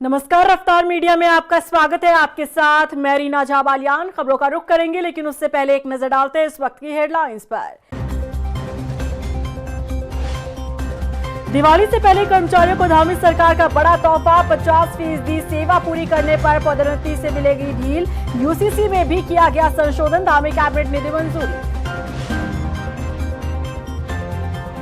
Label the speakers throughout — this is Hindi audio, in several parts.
Speaker 1: नमस्कार, रफ्तार मीडिया में आपका स्वागत है। आपके साथ मैं रीना झाबालियान। खबरों का रुख करेंगे, लेकिन उससे पहले एक नजर डालते हैं इस वक्त की हेडलाइंस पर। दिवाली से पहले कर्मचारियों को धामी सरकार का बड़ा तोहफा, 50% सेवा पूरी करने पर पदोन्नति से मिलेगी ढील। यूसीसी में भी किया गया संशोधन, धामी कैबिनेट ने दी मंजूरी।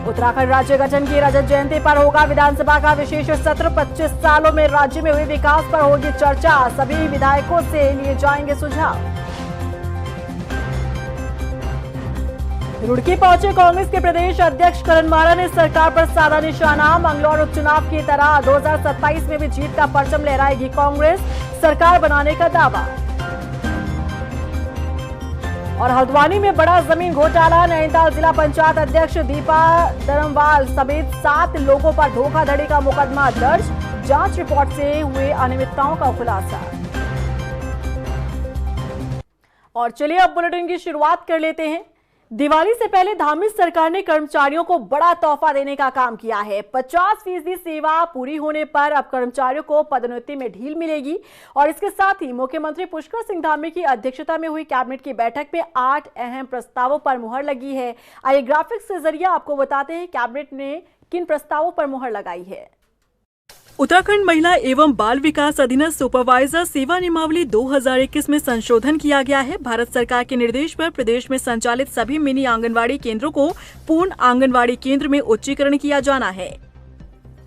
Speaker 1: उत्तराखंड राज्य गठन की रजत जयंती पर होगा विधानसभा का विशेष सत्र। 25 सालों में राज्य में हुए विकास पर होगी चर्चा, सभी विधायकों से लिए जाएंगे सुझाव। रुड़की पहुंचे कांग्रेस के प्रदेश अध्यक्ष करण मारा ने सरकार पर साधा निशाना। मंगलौर उपचुनाव की तरह 2027 में भी जीत का परचम लहराएगी कांग्रेस, सरकार बनाने का दावा। और हल्द्वानी में बड़ा जमीन घोटाला, नैनीताल जिला पंचायत अध्यक्ष दीपा धर्मवाल समेत 7 लोगों पर धोखाधड़ी का मुकदमा दर्ज, जांच रिपोर्ट से हुए अनियमितताओं का खुलासा। और चलिए अब बुलेटिन की शुरुआत कर लेते हैं। दिवाली से पहले धामी सरकार ने कर्मचारियों को बड़ा तोहफा देने का काम किया है। 50% सेवा पूरी होने पर अब कर्मचारियों को पदोन्नति में ढील मिलेगी। और इसके साथ ही मुख्यमंत्री पुष्कर सिंह धामी की अध्यक्षता में हुई कैबिनेट की बैठक में 8 अहम प्रस्तावों पर मुहर लगी है। आइए ग्राफिक्स के जरिए आपको बताते हैं कैबिनेट ने किन प्रस्तावों पर मुहर लगाई है।
Speaker 2: उत्तराखंड महिला एवं बाल विकास अधीनस्थ सुपरवाइजर सेवा नियमावली 2021 में संशोधन किया गया है। भारत सरकार के निर्देश पर प्रदेश में संचालित सभी मिनी आंगनवाड़ी केंद्रों को पूर्ण आंगनवाड़ी केंद्र में उच्चीकरण किया जाना है।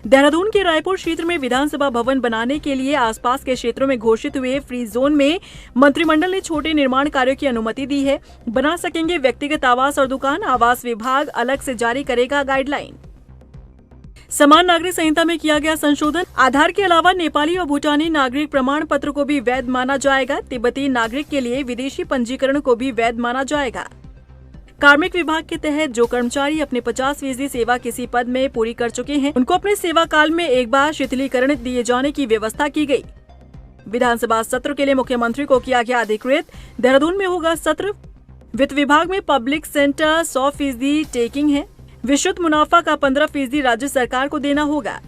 Speaker 2: देहरादून के रायपुर क्षेत्र में विधानसभा भवन बनाने के लिए आसपास के क्षेत्रों में घोषित हुए फ्री जोन में मंत्रिमंडल ने छोटे निर्माण कार्यों की अनुमति दी है। बना सकेंगे व्यक्तिगत आवास और दुकान, आवास विभाग अलग से जारी करेगा गाइडलाइन। समान नागरिक संहिता में किया गया संशोधन, आधार के अलावा नेपाली और भूटानी नागरिक प्रमाण पत्र को भी वैध माना जाएगा। तिब्बती नागरिक के लिए विदेशी पंजीकरण को भी वैध माना जाएगा। कार्मिक विभाग के तहत जो कर्मचारी अपने 50% सेवा किसी पद में पूरी कर चुके हैं, उनको अपने सेवा काल में एक बार शिथिलीकरण दिए जाने की व्यवस्था की गई। विधानसभा सत्र के लिए मुख्यमंत्री को किया गया अधिकृत, देहरादून में होगा सत्र। वित्त विभाग में पब्लिक सेंटर 100% टेकिंग है। विशुद्ध मुनाफा का 15% राज्य सरकार को देना होगा।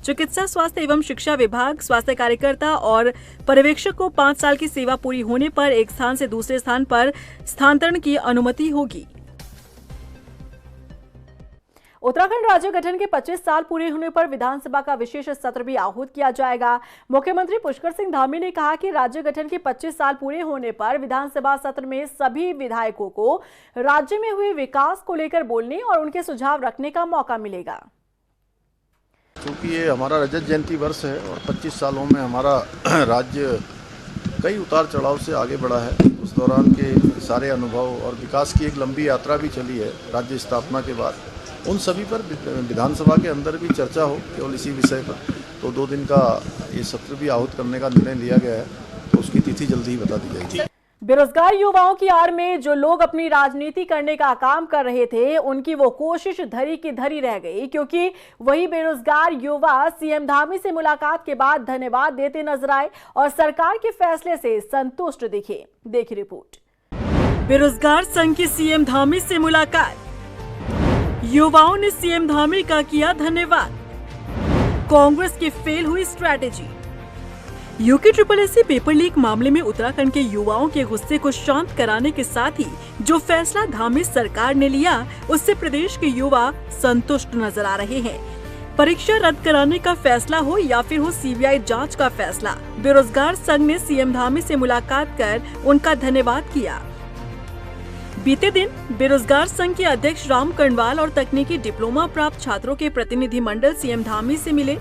Speaker 2: चिकित्सा, स्वास्थ्य एवं शिक्षा विभाग, स्वास्थ्य कार्यकर्ता और पर्यवेक्षक को 5 साल की सेवा पूरी होने पर एक स्थान से दूसरे स्थान पर स्थानांतरण की अनुमति होगी।
Speaker 1: उत्तराखंड राज्य गठन के 25 साल पूरे होने पर विधानसभा का विशेष सत्र भी आहूत किया जाएगा। मुख्यमंत्री पुष्कर सिंह धामी ने कहा कि राज्य गठन के 25 साल पूरे होने पर विधानसभा सत्र में सभी विधायकों को राज्य में हुए विकास को लेकर बोलने और उनके सुझाव रखने का मौका मिलेगा।
Speaker 3: क्योंकि ये हमारा रजत जयंती वर्ष है और 25 सालों में हमारा राज्य कई उतार चढ़ाव से आगे बढ़ा है। उस दौरान के सारे अनुभव और विकास की एक लंबी यात्रा भी चली है राज्य स्थापना के बाद। उन सभी पर विधानसभा के अंदर भी चर्चा हो केवल इसी विषय पर, तो 2 दिन का ये सत्र भी आहूत करने का निर्णय लिया गया है, तो उसकी तिथि जल्दी ही बता दी जाएगी।
Speaker 1: बेरोजगार युवाओं की आड़ में जो लोग अपनी राजनीति करने का काम कर रहे थे, उनकी वो कोशिश धरी की धरी रह गई, क्योंकि वही बेरोजगार युवा सीएम धामी से मुलाकात के बाद धन्यवाद देते नजर आए और सरकार के फैसले से संतुष्ट दिखे। देखिए रिपोर्ट।
Speaker 2: बेरोजगार संघ की सीएम धामी से मुलाकात, युवाओं ने सीएम धामी का किया धन्यवाद। कांग्रेस की फेल हुई strategy. UK SSSC paper leak मामले में उत्तराखंड के युवाओं के गुस्से को शांत कराने के साथ ही जो फैसला धामी सरकार ने लिया, उससे प्रदेश के युवा संतुष्ट नजर आ रहे हैं। परीक्षा रद्द कराने का फैसला हो या फिर हो सीबीआई जांच का फैसला, बेरोजगार संघ ने सीएम धामी से मुलाकात कर उनका धन्यवाद किया। बीते दिन बेरोजगार संघ के अध्यक्ष राम कर्णवाल और तकनीकी डिप्लोमा प्राप्त छात्रों के प्रतिनिधि मंडल सीएम धामी से मिले।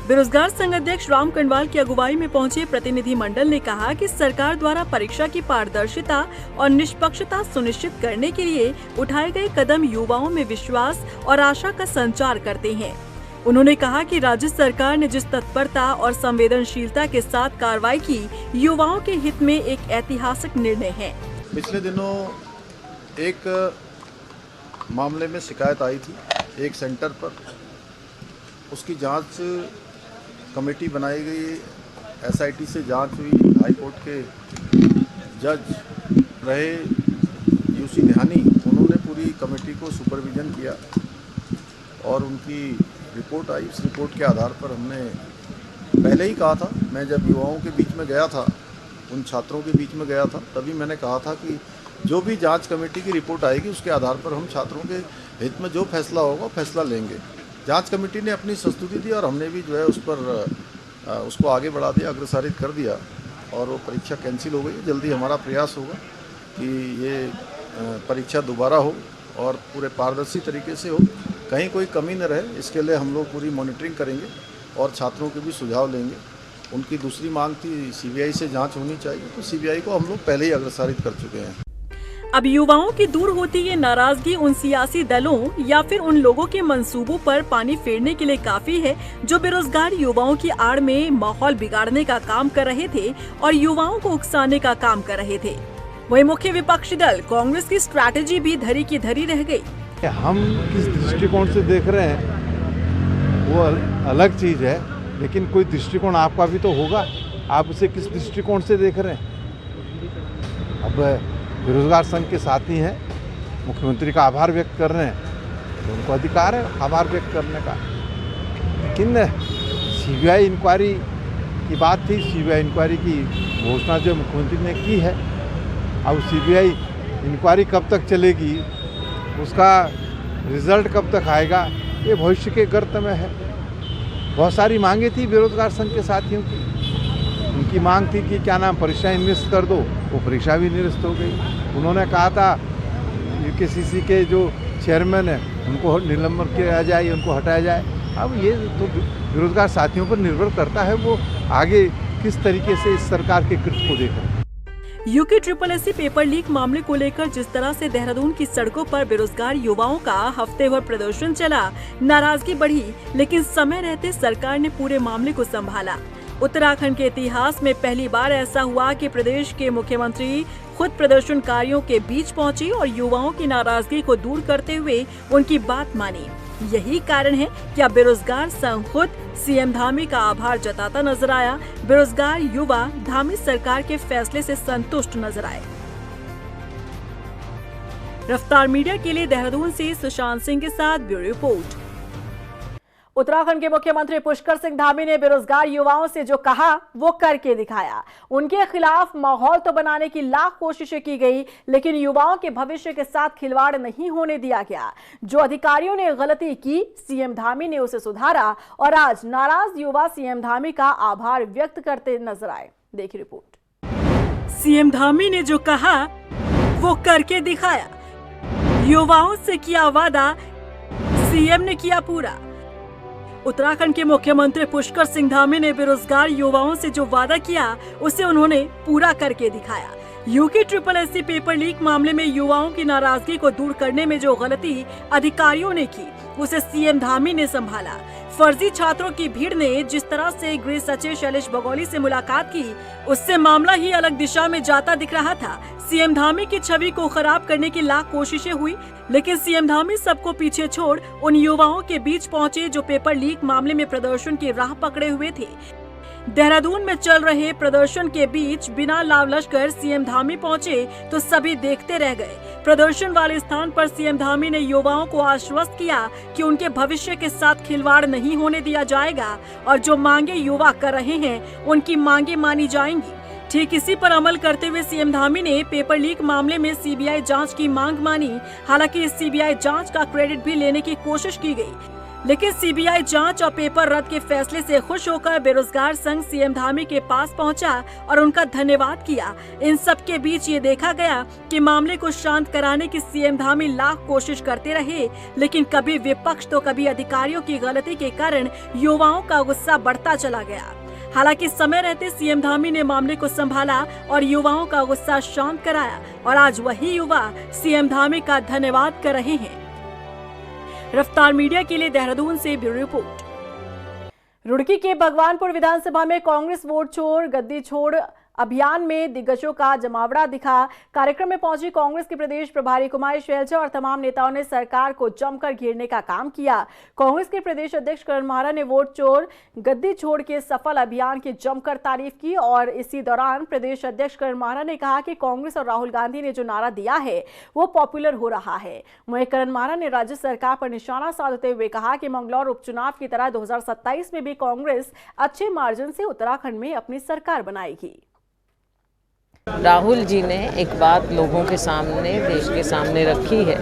Speaker 2: बेरोजगार संघ अध्यक्ष राम कर्णवाल की अगुवाई में पहुंचे प्रतिनिधि मंडल ने कहा कि सरकार द्वारा परीक्षा की पारदर्शिता और निष्पक्षता सुनिश्चित करने के लिए उठाए गए कदम युवाओं में विश्वास और आशा का संचार करते हैं। उन्होंने कहा कि राज्य सरकार ने जिस तत्परता और संवेदनशीलता के साथ कार्रवाई की, युवाओं के हित में एक ऐतिहासिक निर्णय है।
Speaker 3: पिछले दिनों एक मामले में शिकायत आई थी एक सेंटर पर, उसकी जांच कमेटी बनाई गई, एसआईटी से जांच हुई। हाई कोर्ट के जज रहे यूसी निहानी, उन्होंने पूरी कमेटी को सुपरविजन किया और उनकी रिपोर्ट आई। इस रिपोर्ट के आधार पर हमने पहले ही कहा था, मैं जब युवाओं के बीच में गया था, उन छात्रों के बीच में गया था, तभी मैंने कहा था कि जो भी जांच कमेटी की रिपोर्ट आएगी उसके आधार पर हम छात्रों के हित में जो फैसला होगा फैसला लेंगे। जांच कमेटी ने अपनी संस्तुति दी और हमने भी जो है उस पर उसको आगे बढ़ा दिया, अग्रसारित कर दिया और वो परीक्षा कैंसिल हो गई। जल्दी हमारा प्रयास होगा कि ये परीक्षा दोबारा हो और पूरे पारदर्शी तरीके से हो, कहीं कोई कमी न रहे। इसके लिए हम लोग पूरी मॉनिटरिंग करेंगे और छात्रों के भी सुझाव लेंगे। उनकी दूसरी मांग थी सीबीआई से जांच होनी चाहिए, तो सीबीआई को हम लोग पहले ही अग्रसारित कर चुके हैं।
Speaker 2: अब युवाओं की दूर होती ये नाराजगी उन सियासी दलों या फिर उन लोगों के मंसूबों पर पानी फेरने के लिए काफी है जो बेरोजगार युवाओं की आड़ में माहौल बिगाड़ने का काम कर रहे थे और युवाओं को उकसाने का काम कर रहे थे। वही मुख्य विपक्षी दल कांग्रेस की स्ट्रैटेजी भी धरी की धरी रह गई।
Speaker 4: हम किस दृष्टिकोण से देख रहे हैं वो अलग चीज है, लेकिन कोई दृष्टिकोण आपका भी तो होगा। आप उसे किस दृष्टिकोण से देख रहे हैं? अब बेरोजगार संघ के साथी हैं, मुख्यमंत्री का आभार व्यक्त कर रहे हैं, तो उनको अधिकार है आभार व्यक्त करने का। लेकिन सीबीआई इंक्वायरी की बात थी, सीबीआई इंक्वायरी की घोषणा जो मुख्यमंत्री ने की है, अब सीबीआई इंक्वायरी कब तक चलेगी, उसका रिजल्ट कब तक आएगा, ये भविष्य के गर्त में है। बहुत सारी मांगे थी बेरोजगार संघ के साथियों की। उनकी मांग थी कि क्या नाम परीक्षाएं निरस्त कर दो, वो परीक्षा भी निरस्त हो गई। उन्होंने कहा था यूकेसीसी के जो चेयरमैन हैं उनको निलंबन किया जाए, उनको हटाया जाए। अब ये तो बेरोजगार साथियों पर निर्भर करता है वो आगे किस तरीके से इस सरकार के कृत्य को देख रहे हैं।
Speaker 2: यूके पेपर लीक मामले को लेकर जिस तरह से देहरादून की सड़कों पर बेरोजगार युवाओं का हफ्ते भर प्रदर्शन चला, नाराजगी बढ़ी, लेकिन समय रहते सरकार ने पूरे मामले को संभाला। उत्तराखंड के इतिहास में पहली बार ऐसा हुआ कि प्रदेश के मुख्यमंत्री खुद प्रदर्शनकारियों के बीच पहुंचे और युवाओं की नाराजगी को दूर करते हुए उनकी बात मानी। यही कारण है कि अब बेरोजगार संघ खुद सीएम धामी का आभार जताता नजर आया। बेरोजगार युवा धामी सरकार के फैसले से संतुष्ट नजर आए। रफ्तार मीडिया के लिए देहरादून से सुशांत सिंह के साथ ब्यूरो रिपोर्ट।
Speaker 1: उत्तराखंड के मुख्यमंत्री पुष्कर सिंह धामी ने बेरोजगार युवाओं से जो कहा वो करके दिखाया। उनके खिलाफ माहौल तो बनाने की लाख कोशिशें की गई, लेकिन युवाओं के भविष्य के साथ खिलवाड़ नहीं होने दिया गया। जो अधिकारियों ने गलती की, सीएम धामी ने उसे सुधारा और आज नाराज युवा सीएम धामी का आभार व्यक्त करते नजर आए। देखिए रिपोर्ट।
Speaker 2: सीएम धामी ने जो कहा वो करके दिखाया। युवाओं से किया वादा, सीएम ने किया पूरा। उत्तराखंड के मुख्यमंत्री पुष्कर सिंह धामी ने बेरोजगार युवाओं से जो वादा किया उसे उन्होंने पूरा करके दिखाया। यूके पेपर लीक मामले में युवाओं की नाराजगी को दूर करने में जो गलती अधिकारियों ने की उसे सीएम धामी ने संभाला। फर्जी छात्रों की भीड़ ने जिस तरह से गृह सचिव शैलेश बगोली से मुलाकात की, उससे मामला ही अलग दिशा में जाता दिख रहा था। सीएम धामी की छवि को खराब करने की लाख कोशिशें हुई, लेकिन सीएम धामी सबको पीछे छोड़ उन युवाओं के बीच पहुंचे जो पेपर लीक मामले में प्रदर्शन की राह पकड़े हुए थे। देहरादून में चल रहे प्रदर्शन के बीच बिना लाव लश्कर सीएम धामी पहुंचे तो सभी देखते रह गए। प्रदर्शन वाले स्थान पर सीएम धामी ने युवाओं को आश्वस्त किया कि उनके भविष्य के साथ खिलवाड़ नहीं होने दिया जाएगा और जो मांगे युवा कर रहे हैं उनकी मांगे मानी जाएंगी। ठीक इसी पर अमल करते हुए सीएम धामी ने पेपर लीक मामले में सीबीआई जांच की मांग मानी। हालांकि इस सीबीआई जांच का क्रेडिट भी लेने की कोशिश की गई, लेकिन सीबीआई जांच और पेपर रद्द के फैसले से खुश होकर बेरोजगार संघ सीएम धामी के पास पहुंचा और उनका धन्यवाद किया। इन सब के बीच ये देखा गया कि मामले को शांत कराने की सीएम धामी लाख कोशिश करते रहे, लेकिन कभी विपक्ष तो कभी अधिकारियों की गलती के कारण युवाओं का गुस्सा बढ़ता चला गया। हालांकि समय रहते सीएम धामी ने मामले को संभाला और युवाओं का गुस्सा शांत कराया और आज वही युवा सीएम धामी का धन्यवाद कर रहे हैं। रफ्तार मीडिया के लिए देहरादून से ब्यूरो रिपोर्ट। रुड़की के भगवानपुर विधानसभा में कांग्रेस वोट छोड़ गद्दी छोड़
Speaker 1: अभियान में दिग्गजों का जमावड़ा दिखा। कार्यक्रम में पहुंची कांग्रेस के प्रदेश प्रभारी कुमारी शैलजा और तमाम नेताओं ने सरकार को जमकर घेरने का काम किया। कांग्रेस के प्रदेश अध्यक्ष करण माहरा ने वोट चोर गद्दी छोड़ के सफल अभियान की जमकर तारीफ की और इसी दौरान प्रदेश अध्यक्ष करण माहरा ने कहा कि कांग्रेस और राहुल गांधी ने जो नारा दिया है वो पॉपुलर हो रहा है। वहीं करण माहरा ने राज्य सरकार पर निशाना साधते हुए कहा कि मंगलौर उपचुनाव की तरह 2027 में भी कांग्रेस अच्छे मार्जिन से उत्तराखंड में अपनी सरकार बनाएगी।
Speaker 5: राहुल जी ने एक बात लोगों के सामने, देश के सामने रखी है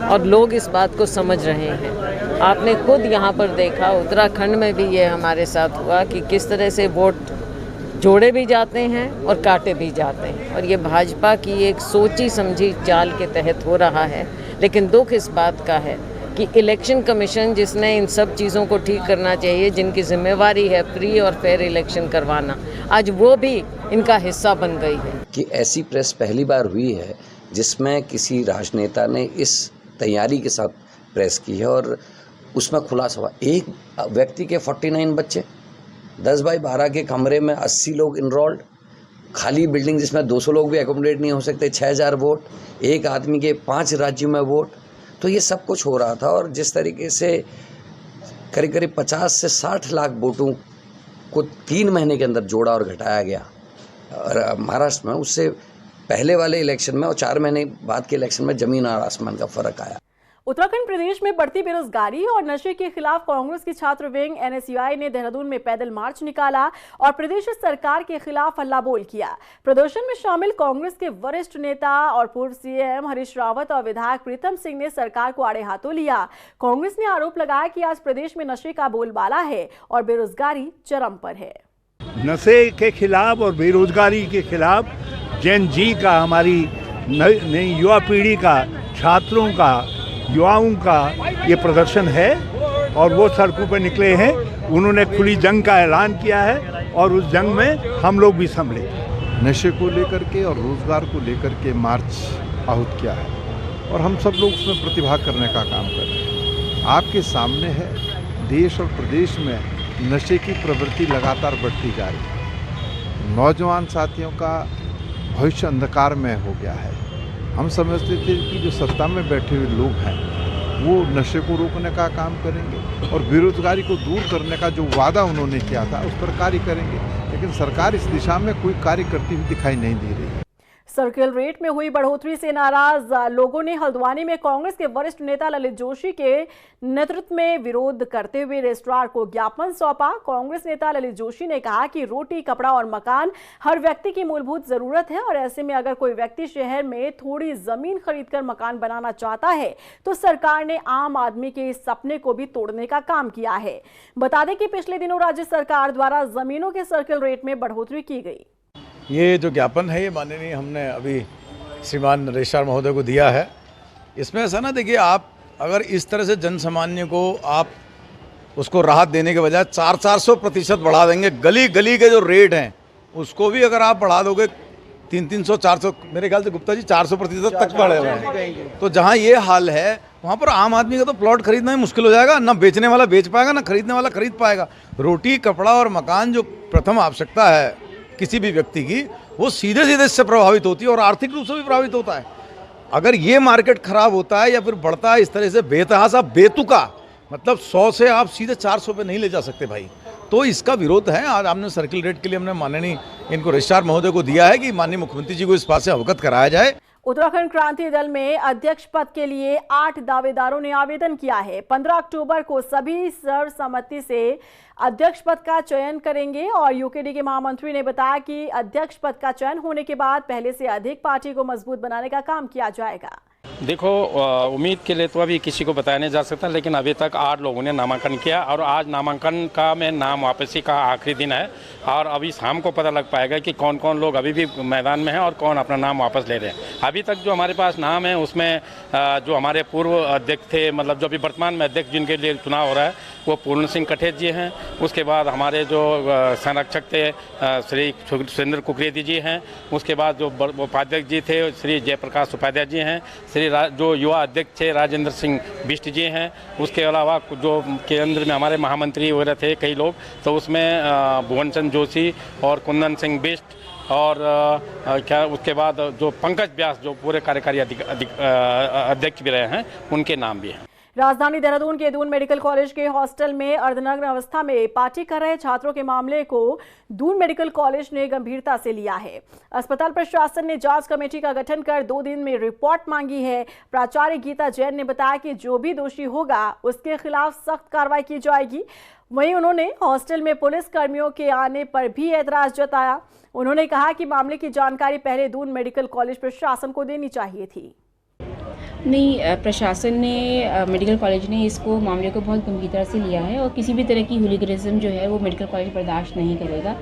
Speaker 5: और लोग इस बात को समझ रहे हैं। आपने खुद यहाँ पर देखा, उत्तराखंड में भी ये हमारे साथ हुआ कि किस तरह से वोट जोड़े भी जाते हैं और काटे भी जाते हैं, और ये भाजपा की एक सोची समझी चाल के तहत हो रहा है। लेकिन दुख इस बात का है कि इलेक्शन कमीशन, जिसने इन सब चीज़ों को ठीक करना चाहिए, जिनकी जिम्मेवारी है फ्री और फेयर इलेक्शन करवाना, आज वो भी इनका हिस्सा बन गई है।
Speaker 6: कि ऐसी प्रेस पहली बार हुई है जिसमें किसी राजनेता ने इस तैयारी के साथ प्रेस की है और उसमें खुलासा हुआ। एक व्यक्ति के 49 बच्चे, 10 बाई 12 के कमरे में 80 लोग इनरोल्ड, खाली बिल्डिंग जिसमें 200 लोग भी एकोमोडेट नहीं हो सकते, 6000 वोट, एक आदमी के 5 राज्यों में वोट। तो ये सब कुछ हो रहा था और जिस तरीके से करीब करीब 50 से 60 लाख वोटों को 3 महीने के अंदर जोड़ा और घटाया गया और महाराष्ट्र में, उससे पहले वाले इलेक्शन में और 4 महीने बाद के इलेक्शन में जमीन और आसमान का फर्क आया।
Speaker 1: उत्तराखंड प्रदेश में बढ़ती बेरोजगारी और नशे के खिलाफ कांग्रेस की छात्र विंग NSUI ने देहरादून में पैदल मार्च निकाला और प्रदेश सरकार के खिलाफ हल्ला बोल किया। प्रदर्शन में शामिल कांग्रेस के वरिष्ठ नेता और पूर्व CM हरीश रावत और विधायक प्रीतम सिंह ने सरकार को आड़े हाथों लिया। कांग्रेस ने आरोप लगाया कि आज प्रदेश में नशे का बोलबाला है और बेरोजगारी चरम पर है।
Speaker 7: नशे के खिलाफ और बेरोजगारी के खिलाफ जेन जी का, हमारी नई युवा पीढ़ी का, छात्रों का, युवाओं का ये प्रदर्शन है और वो सड़कों पर निकले हैं। उन्होंने खुली जंग का ऐलान किया है और उस जंग में हम लोग भी सम्मिलित।
Speaker 4: नशे को लेकर के और रोजगार को लेकर के मार्च आहूत किया है और हम सब लोग उसमें प्रतिभाग करने का काम कर रहे हैं। आपके सामने है, देश और प्रदेश में नशे की प्रवृत्ति लगातार बढ़ती जा रही है। नौजवान साथियों का भविष्य अंधकार में हो गया है। हम समझते थे कि जो सत्ता में बैठे हुए लोग हैं वो नशे को रोकने का काम करेंगे और बेरोजगारी को दूर करने का जो वादा उन्होंने किया था उस पर कार्य करेंगे, लेकिन सरकार इस दिशा में कोई कार्य करती हुई दिखाई नहीं दे रही है।
Speaker 1: सर्किल रेट में हुई बढ़ोतरी से नाराज लोगों ने हल्द्वानी में कांग्रेस के वरिष्ठ नेता ललित जोशी के नेतृत्व में विरोध करते हुए रजिस्ट्रार को ज्ञापन सौंपा। कांग्रेस नेता ललित जोशी ने कहा कि रोटी, कपड़ा और मकान हर व्यक्ति की मूलभूत जरूरत है और ऐसे में अगर कोई व्यक्ति शहर में थोड़ी जमीन खरीदकर मकान बनाना चाहता है तो सरकार ने आम आदमी के इस सपने को भी तोड़ने का काम किया है। बता दें कि पिछले दिनों राज्य सरकार द्वारा जमीनों के सर्किल रेट में बढ़ोतरी की गई।
Speaker 8: ये जो ज्ञापन है ये माननीय हमने अभी श्रीमान रजिस्ट्रार महोदय को दिया है। इसमें ऐसा ना, देखिए, आप अगर इस तरह से जन सामान्य को आप उसको राहत देने के बजाय 400% बढ़ा देंगे, गली गली के जो रेट हैं उसको भी अगर आप बढ़ा दोगे 300-400, मेरे ख्याल से गुप्ता जी 400% तक बढ़े हुए हैं। तो जहाँ ये हाल है वहाँ पर आम आदमी का तो प्लॉट खरीदना ही मुश्किल हो जाएगा। ना बेचने वाला बेच पाएगा, ना खरीदने वाला खरीद पाएगा। रोटी, कपड़ा और मकान जो प्रथम आवश्यकता है किसी भी व्यक्ति की, वो सीधे सीधे इससे प्रभावित होती है और आर्थिक रूप से भी प्रभावित होता है। अगर ये मार्केट खराब होता है या फिर बढ़ता है इस तरह से बेतहासा, बेतुका, मतलब 100 से आप सीधे 400 पे नहीं ले जा सकते भाई। तो इसका विरोध है। आज हमने सर्किल रेट के लिए हमने माननीय इनको रजिस्ट्रार महोदय को दिया है कि माननीय मुख्यमंत्री जी को इस बात से अवगत कराया जाए।
Speaker 1: उत्तराखंड क्रांति दल में अध्यक्ष पद के लिए 8 दावेदारों ने आवेदन किया है। 15 अक्टूबर को सभी सर्वसम्मति से अध्यक्ष पद का चयन करेंगे और यूकेडी के महामंत्री ने बताया कि अध्यक्ष पद का चयन होने के बाद पहले से अधिक पार्टी को मजबूत बनाने का काम किया जाएगा।
Speaker 9: देखो, उम्मीद के लिए तो अभी किसी को बताया नहीं जा सकता, लेकिन अभी तक 8 लोगों ने नामांकन किया और आज नामांकन का में नाम वापसी का आखिरी दिन है और अभी शाम को पता लग पाएगा कि कौन कौन लोग अभी भी मैदान में हैं और कौन अपना नाम वापस ले रहे हैं। अभी तक जो हमारे पास नाम है उसमें जो हमारे पूर्व अध्यक्ष थे, मतलब जो अभी वर्तमान में अध्यक्ष जिनके लिए चुनाव हो रहा है वो पूर्ण सिंह कठेत जी हैं। उसके बाद हमारे जो संरक्षक थे श्री सुरेंद्र कुकरेती जी हैं। उसके बाद जो उपाध्यक्ष जी थे श्री जयप्रकाश उपाध्याय जी हैं। जो युवा अध्यक्ष थे राजेंद्र सिंह बिष्ट जी हैं, उसके अलावा जो केंद्र में हमारे महामंत्री वगैरह थे कई लोग, तो उसमें भुवन चंद्र जोशी और कुंदन सिंह बिष्ट और क्या उसके बाद जो पंकज व्यास जो पूरे कार्यकारी अध्यक्ष भी रहे हैं, उनके नाम भी हैं।
Speaker 1: राजधानी देहरादून के दून मेडिकल कॉलेज के हॉस्टल में अर्धनग्न अवस्था में पार्टी कर रहे छात्रों के मामले को दून मेडिकल कॉलेज ने गंभीरता से लिया है। अस्पताल प्रशासन ने जांच कमेटी का गठन कर 2 दिन में रिपोर्ट मांगी है। प्राचार्य गीता जैन ने बताया कि जो भी दोषी होगा उसके खिलाफ सख्त कार्रवाई की जाएगी। वहीं उन्होंने हॉस्टल में पुलिस कर्मियों के आने पर भी ऐतराज जताया। उन्होंने कहा कि मामले की जानकारी पहले दून मेडिकल कॉलेज प्रशासन को देनी चाहिए थी।
Speaker 10: नहीं, प्रशासन ने मेडिकल कॉलेज ने इसको मामले को बहुत गंभीरता से लिया है और किसी भी तरह की हुलिगनिज्म जो है वो मेडिकल कॉलेज बर्दाश्त नहीं करेगा।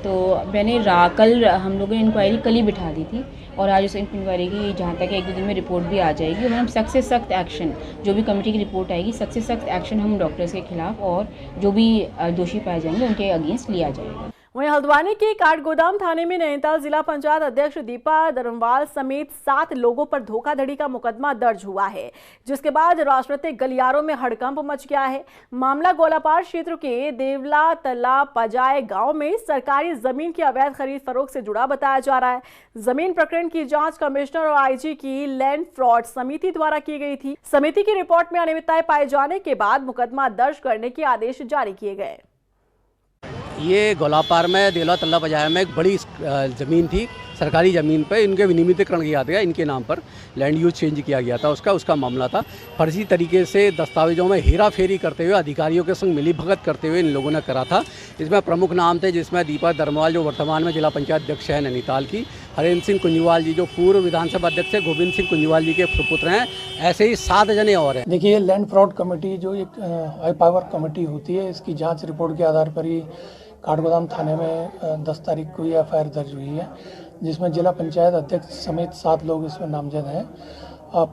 Speaker 10: तो मैंने कल हम लोगों ने इंक्वायरी कल ही बिठा दी थी और आज उस इंक्वायरी की जहाँ तक 1-2 दिन में रिपोर्ट भी आ जाएगी और हम सख्त से सख्त एक्शन, जो भी कमेटी की रिपोर्ट आएगी, सख्त से सख्त एक्शन हम डॉक्टर्स के खिलाफ और जो भी दोषी पाए जाएंगे उनके अगेंस्ट लिया जाएगा।
Speaker 1: वहीं हल्द्वानी के काठगोदाम थाने में नैनीताल जिला पंचायत अध्यक्ष दीपा दरमवाल समेत 7 लोगों पर धोखाधड़ी का मुकदमा दर्ज हुआ है, जिसके बाद राजनीतिक गलियारों में हड़कंप मच गया है। मामला गोलापार क्षेत्र के देवला तला पजाए गांव में सरकारी जमीन की अवैध खरीद फरोख्त से जुड़ा बताया जा रहा है। जमीन प्रकरण की जांच कमिश्नर और आईजी की लैंड फ्रॉड समिति द्वारा की गई थी। समिति की रिपोर्ट में अनियमितताएं पाए जाने के बाद मुकदमा दर्ज करने के आदेश जारी किए गए।
Speaker 11: ये गोलापार में देवला तल्ला बाजार में एक बड़ी ज़मीन थी, सरकारी ज़मीन पे इनके विनियमितीकरण किया गया, इनके नाम पर लैंड यूज चेंज किया गया था। उसका मामला था। फर्जी तरीके से दस्तावेजों में हेरा फेरी करते हुए, अधिकारियों के संग मिलीभगत करते हुए इन लोगों ने करा था। इसमें प्रमुख नाम थे जिसमें दीपा दरमवाल जो वर्तमान में जिला पंचायत अध्यक्ष है नैनीताल की, हरेंद्र सिंह कुंजवाल जी जो पूर्व विधानसभा अध्यक्ष है, गोविंद सिंह कुंजवाल जी के सुपुत्र हैं, ऐसे ही 7 जने और हैं।
Speaker 12: देखिए, लैंड फ्रॉड कमेटी जो एक हाई पावर कमेटी होती है, इसकी जाँच रिपोर्ट के आधार पर ही काठगोदाम थाने में 10 तारीख को ये एफआईआर दर्ज हुई है, जिसमें जिला पंचायत अध्यक्ष समेत 7 लोग इसमें नामजद हैं।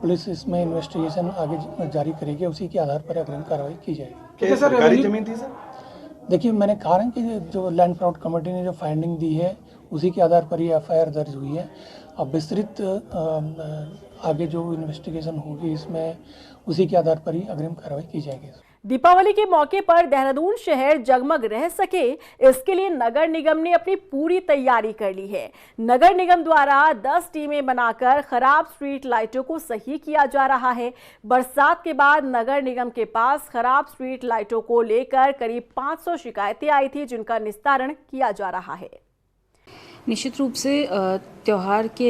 Speaker 12: पुलिस इसमें इन्वेस्टिगेशन आगे जारी करेगी, उसी के आधार पर अग्रिम कार्रवाई की जाएगी।
Speaker 13: सरकारी जमीन थी सर?
Speaker 12: देखिए, मैंने कहा है कि जो लैंड फ्रॉड कमेटी ने जो फाइंडिंग दी है उसी के आधार पर ये एफआईआर दर्ज हुई है। अब विस्तृत आगे जो इन्वेस्टिगेशन होगी इसमें उसी के आधार पर ही अग्रिम कार्रवाई की जाएगी।
Speaker 1: दीपावली के मौके पर देहरादून शहर जगमग रह सके, इसके लिए नगर निगम ने अपनी पूरी तैयारी कर ली है। नगर निगम द्वारा 10 टीमें बनाकर खराब स्ट्रीट लाइटों को सही किया जा रहा है। बरसात के बाद नगर निगम के पास खराब स्ट्रीट लाइटों को लेकर करीब 500 शिकायतें आई थी, जिनका निस्तारण किया जा रहा है।
Speaker 10: निश्चित रूप से त्यौहार के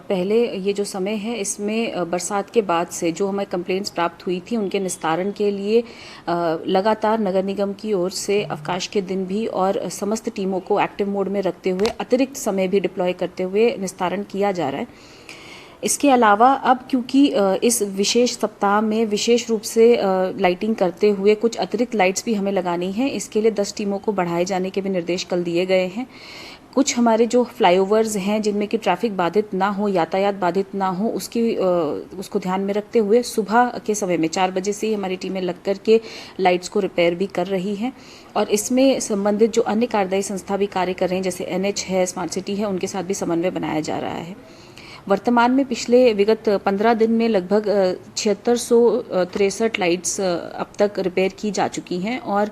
Speaker 10: पहले ये जो समय है, इसमें बरसात के बाद से जो हमें कंप्लेंट्स प्राप्त हुई थी उनके निस्तारण के लिए लगातार नगर निगम की ओर से अवकाश के दिन भी और समस्त टीमों को एक्टिव मोड में रखते हुए अतिरिक्त समय भी डिप्लॉय करते हुए निस्तारण किया जा रहा है। इसके अलावा अब क्योंकि इस विशेष सप्ताह में विशेष रूप से लाइटिंग करते हुए कुछ अतिरिक्त लाइट्स भी हमें लगानी है, इसके लिए 10 टीमों को बढ़ाए जाने के भी निर्देश कल दिए गए हैं। कुछ हमारे जो फ्लाईओवर्स हैं जिनमें कि ट्रैफिक बाधित ना हो, यातायात बाधित ना हो, उसको ध्यान में रखते हुए सुबह के समय में 4 बजे से ही हमारी टीमें लग कर के लाइट्स को रिपेयर भी कर रही हैं और इसमें संबंधित जो अन्य कार्यदायी संस्था भी कार्य कर रहे हैं, जैसे NH है, स्मार्ट सिटी है, उनके साथ भी समन्वय बनाया जा रहा है। वर्तमान में पिछले विगत 15 दिन में लगभग 7663 लाइट्स अब तक रिपेयर की जा चुकी हैं और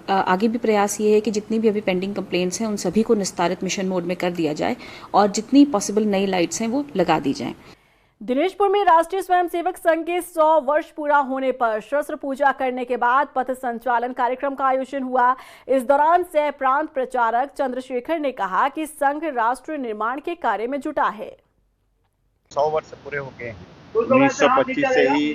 Speaker 10: आगे भी प्रयास ये है कि जितनी भी अभी पेंडिंग कंप्लेंट्स हैं उन सभी को निस्तारित मिशन मोड में कर दिया जाए और जितनी पॉसिबल नई लाइट्स हैं वो लगा दी जाएं।
Speaker 1: दिनेशपुर में राष्ट्रीय स्वयंसेवक संघ के 100 वर्ष पूरा होने पर शस्त्र पूजा करने के बाद पथ संचालन कार्यक्रम का आयोजन हुआ। इस दौरान सह प्रांत प्रचारक चंद्रशेखर ने कहा कि संघ राष्ट्र निर्माण के कार्य में जुटा है।
Speaker 14: 100 वर्ष पूरे हो गए हैं। 1925 से ही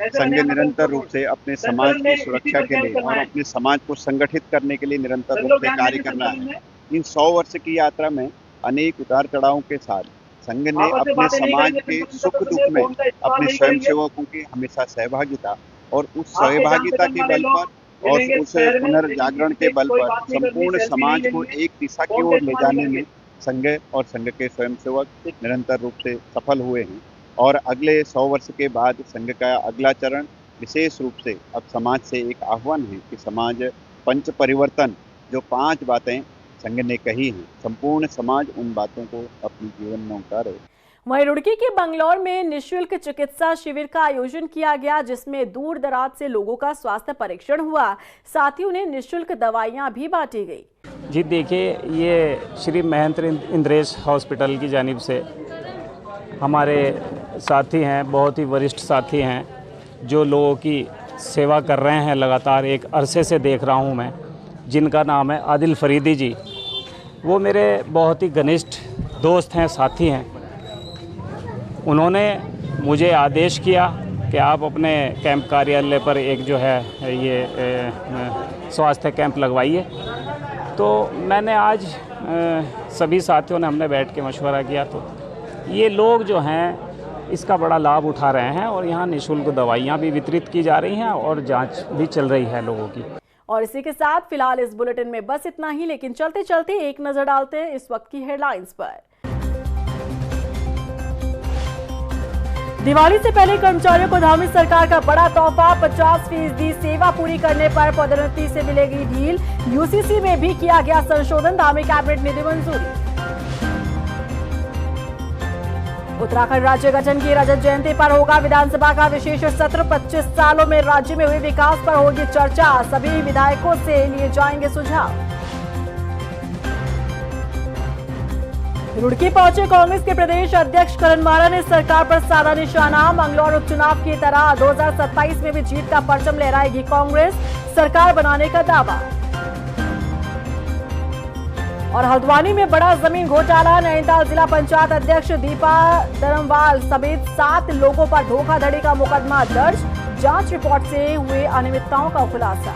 Speaker 14: संघ निरंतर रूप से अपने समाज की सुरक्षा के लिए और अपने समाज को संगठित करने के लिए निरंतर रूप से कार्य कर रहा है। इन 100 वर्ष की यात्रा में अनेक उतार चढ़ावों के साथ संघ ने अपने समाज के सुख दुख में अपने स्वयंसेवकों की हमेशा सहभागिता और उस सहभागिता के बल पर और उस पुनर्जागरण के बल पर संपूर्ण समाज को एक दिशा की ओर ले जाने में संघ और संघ के स्वयंसेवक निरंतर रूप से सफल हुए हैं और अगले 100 वर्ष के बाद संघ का अगला चरण विशेष रूप से अब समाज से एक आह्वान है कि समाज पंच परिवर्तन जो 5 बातें संघ ने कही हैं, संपूर्ण समाज उन बातों को अपने जीवन में उतारे।
Speaker 1: वहीं रुड़की के बंगलौर में निःशुल्क चिकित्सा शिविर का आयोजन किया गया, जिसमें दूर दराज से लोगों का स्वास्थ्य परीक्षण हुआ, साथ ही उन्हें निःशुल्क दवाइयां भी बांटी गई।
Speaker 13: जी देखिए, ये श्री महेंद्र इंद्रेश हॉस्पिटल की जानिब से हमारे साथी हैं, बहुत ही वरिष्ठ साथी हैं, जो लोगों की सेवा कर रहे हैं लगातार एक अरसे से देख रहा हूं मैं, जिनका नाम है आदिल फरीदी जी। वो मेरे बहुत ही घनिष्ठ दोस्त हैं, साथी हैं। उन्होंने मुझे आदेश किया कि आप अपने कैंप कार्यालय पर एक जो है ये स्वास्थ्य कैंप लगवाइए। तो मैंने आज सभी साथियों ने हमने बैठ के मशवरा किया, तो ये लोग जो हैं इसका बड़ा लाभ उठा रहे हैं और यहाँ निःशुल्क दवाइयाँ भी वितरित की जा रही हैं और जांच भी चल रही है लोगों की।
Speaker 1: और इसी के साथ फिलहाल इस बुलेटिन में बस इतना ही, लेकिन चलते चलते एक नजर डालते हैं इस वक्त की हेडलाइंस पर। दिवाली से पहले कर्मचारियों को धामी सरकार का बड़ा तोहफा, 50% सेवा पूरी करने पर पदोन्नति से मिलेगी ढील। यूसीसी में भी किया गया संशोधन, धामी कैबिनेट ने दी मंजूरी। उत्तराखंड राज्य गठन की रजत जयंती पर होगा विधानसभा का विशेष सत्र, 25 सालों में राज्य में हुए विकास पर होगी चर्चा, सभी विधायकों से लिए जाएंगे सुझाव। रुड़की पहुंचे कांग्रेस के प्रदेश अध्यक्ष करण मारा ने सरकार पर साधा निशाना, मंगलौर उपचुनाव की तरह 2027 में भी जीत का परचम लहराएगी कांग्रेस, सरकार बनाने का दावा। और हल्द्वानी में बड़ा जमीन घोटाला, नैनीताल जिला पंचायत अध्यक्ष दीपा धर्मवाल समेत 7 लोगों पर धोखाधड़ी का मुकदमा दर्ज, जांच रिपोर्ट से हुए अनियमितताओं का खुलासा।